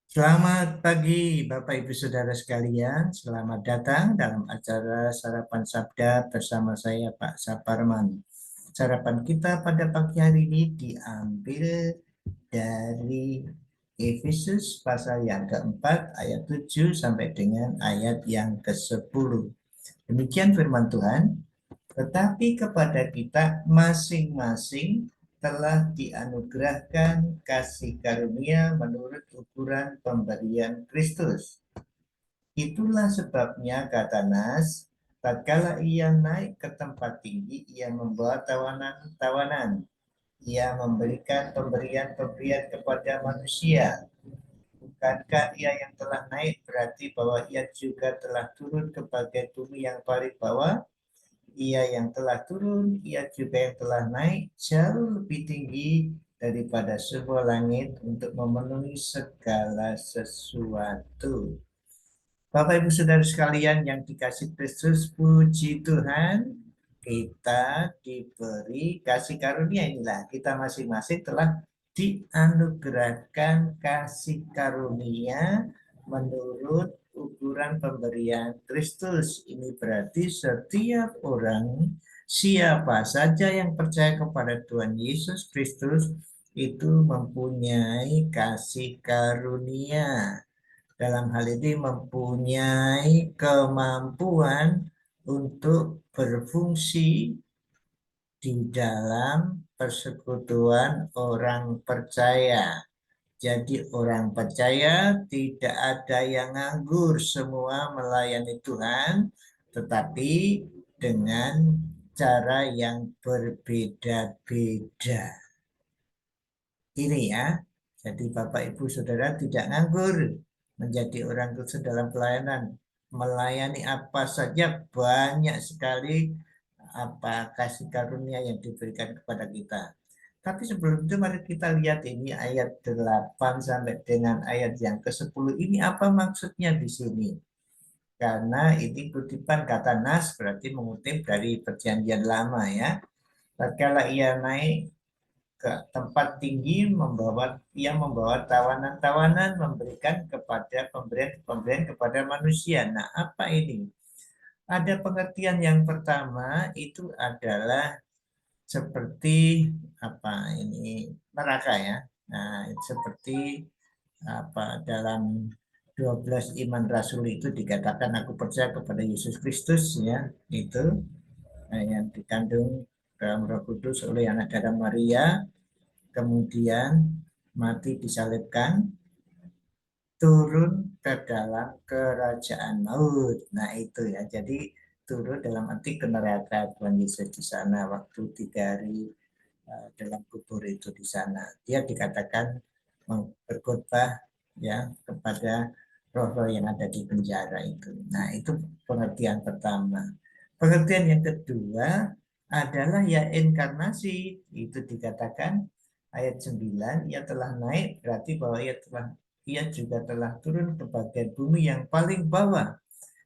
Selamat pagi Bapak Ibu Saudara sekalian, selamat datang dalam acara Sarapan Sabda bersama saya Pak Saparman. Sarapan kita pada pagi hari ini diambil dari Efesus pasal yang keempat ayat 7 sampai dengan ayat yang ke-10. Demikian firman Tuhan. Tetapi kepada kita masing-masing telah dianugerahkan kasih karunia menurut ukuran pemberian Kristus. Itulah sebabnya kata Nas, tatkala ia naik ke tempat tinggi, ia membawa tawanan-tawanan. Ia memberikan pemberian-pemberian kepada manusia. Bukankah ia yang telah naik berarti bahwa ia juga telah turun ke bagian bumi yang paling bawah? Ia yang telah turun, ia juga yang telah naik jauh lebih tinggi daripada sebuah langit untuk memenuhi segala sesuatu. Bapak Ibu Saudara sekalian yang dikasih Kristus, puji Tuhan, kita diberi kasih karunia inilah. Kita masing-masing telah dianugerahkan kasih karunia menurut ukuran pemberian Kristus. Ini berarti setiap orang, siapa saja yang percaya kepada Tuhan Yesus Kristus, itu mempunyai kasih karunia. Dalam hal ini mempunyai kemampuan untuk berfungsi di dalam persekutuan orang percaya. Jadi orang percaya tidak ada yang nganggur, semua melayani Tuhan, tetapi dengan cara yang berbeda-beda. Ini ya, jadi Bapak Ibu Saudara tidak nganggur menjadi orang Kristen dalam pelayanan. Melayani apa saja banyak sekali apa kasih karunia yang diberikan kepada kita. Tapi sebelum itu mari kita lihat ini ayat 8 sampai dengan ayat yang ke-10 ini apa maksudnya di sini. Karena ini kutipan kata Nas berarti mengutip dari perjanjian lama ya. Tatkala ia naik ke tempat tinggi yang membawa tawanan-tawanan memberikan kepada pemberian kepada manusia. Nah, apa ini? Ada pengertian yang pertama itu adalah seperti apa ini neraka ya. Nah, seperti apa dalam 12 iman rasul itu dikatakan aku percaya kepada Yesus Kristus ya, itu yang dikandung dalam Roh Kudus oleh anak darah Maria, kemudian mati disalibkan, turun ke dalam kerajaan maut. Nah itu ya, jadi turun dalam arti ke neraka Tuhan Yesus di sana waktu 3 hari dalam kubur itu di sana. Dia dikatakan berkhotbah ya kepada roh-roh yang ada di penjara itu. Nah itu pengertian pertama. Pengertian yang kedua adalah ya inkarnasi, itu dikatakan ayat 9, ia telah naik berarti bahwa ia juga telah turun ke bagian bumi yang paling bawah.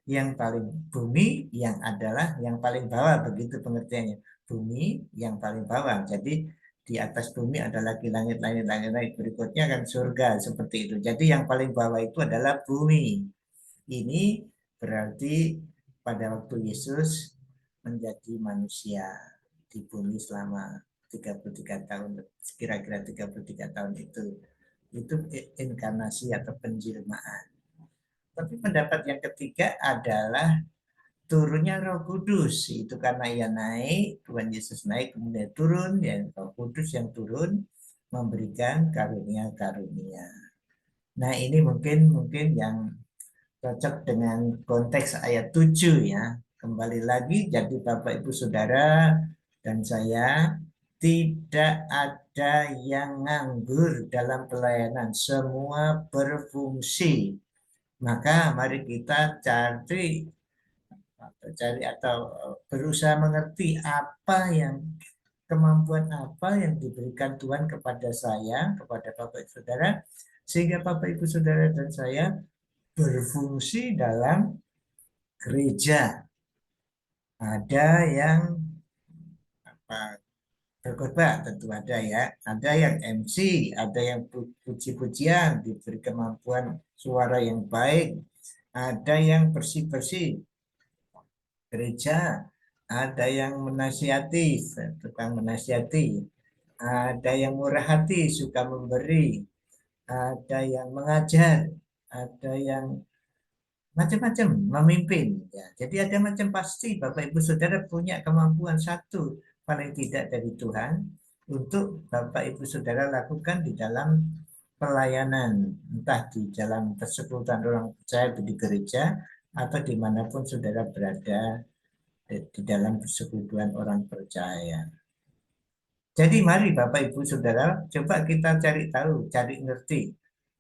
Yang paling bumi yang adalah yang paling bawah, begitu pengertiannya. Bumi yang paling bawah. Jadi di atas bumi ada lagi langit-langit berikutnya kan surga seperti itu. Jadi yang paling bawah itu adalah bumi. Ini berarti pada waktu Yesus menjadi manusia di bumi selama 33 tahun, kira-kira 33 tahun itu inkarnasi atau penjelmaan. Tapi pendapat yang ketiga adalah turunnya Roh Kudus, itu karena ia naik, Tuhan Yesus naik kemudian turun, ya Roh Kudus yang turun memberikan karunia-karunia. Nah, ini mungkin yang cocok dengan konteks ayat 7 ya. Kembali lagi, jadi Bapak Ibu Saudara dan saya tidak ada yang nganggur dalam pelayanan, semua berfungsi. Maka mari kita atau berusaha mengerti kemampuan apa yang diberikan Tuhan kepada saya, kepada Bapak Ibu Saudara, sehingga Bapak Ibu Saudara dan saya berfungsi dalam gereja. Ada yang apa berkhotbah tentu ada ya. Ada yang MC, ada yang puji-pujian, diberi kemampuan suara yang baik, ada yang bersih-bersih gereja, ada yang menasihati, tukang menasihati, ada yang murah hati, suka memberi, ada yang mengajar, ada yang macam-macam memimpin ya. Jadi ada macam, pasti Bapak Ibu Saudara punya kemampuan satu paling tidak dari Tuhan untuk Bapak Ibu Saudara lakukan di dalam pelayanan, entah di dalam persekutuan orang percaya di gereja atau dimanapun saudara berada di dalam persekutuan orang percaya. Jadi mari Bapak Ibu Saudara, coba kita cari tahu, cari ngerti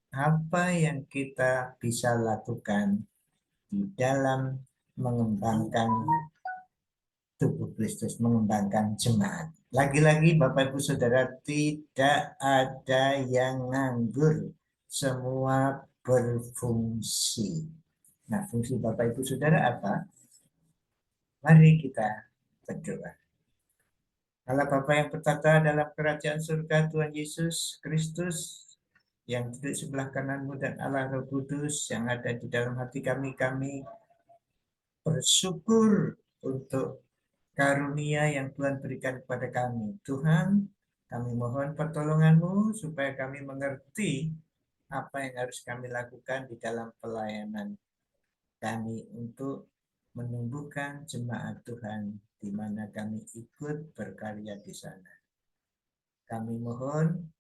apa yang kita bisa lakukan di dalam mengembangkan tubuh Kristus, mengembangkan jemaat. Lagi-lagi Bapak Ibu Saudara, tidak ada yang nganggur, semua berfungsi. Nah, fungsi Bapak Ibu Saudara apa? Mari kita berdoa. Allah Bapa yang bertata dalam kerajaan surga, Tuhan Yesus Kristus yang duduk sebelah kananmu, dan Allah Roh Kudus yang ada di dalam hati kami bersyukur untuk karunia yang Tuhan berikan kepada kami. Tuhan, kami mohon pertolongan-Mu supaya kami mengerti apa yang harus kami lakukan di dalam pelayanan kami untuk menumbuhkan jemaat Tuhan di mana kami ikut berkarya di sana. Kami mohon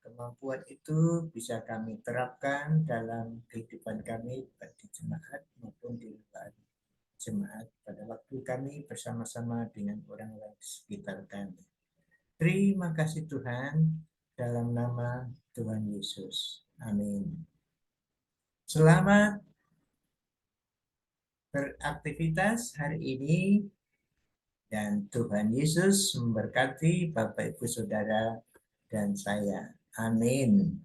kemampuan itu bisa kami terapkan dalam kehidupan kami di jemaat maupun di luar jemaat pada waktu kami bersama-sama dengan orang-orang di sekitar kami. Terima kasih Tuhan, dalam nama Tuhan Yesus. Amin. Selamat beraktivitas hari ini, dan Tuhan Yesus memberkati Bapak Ibu Saudara dan saya. Amin.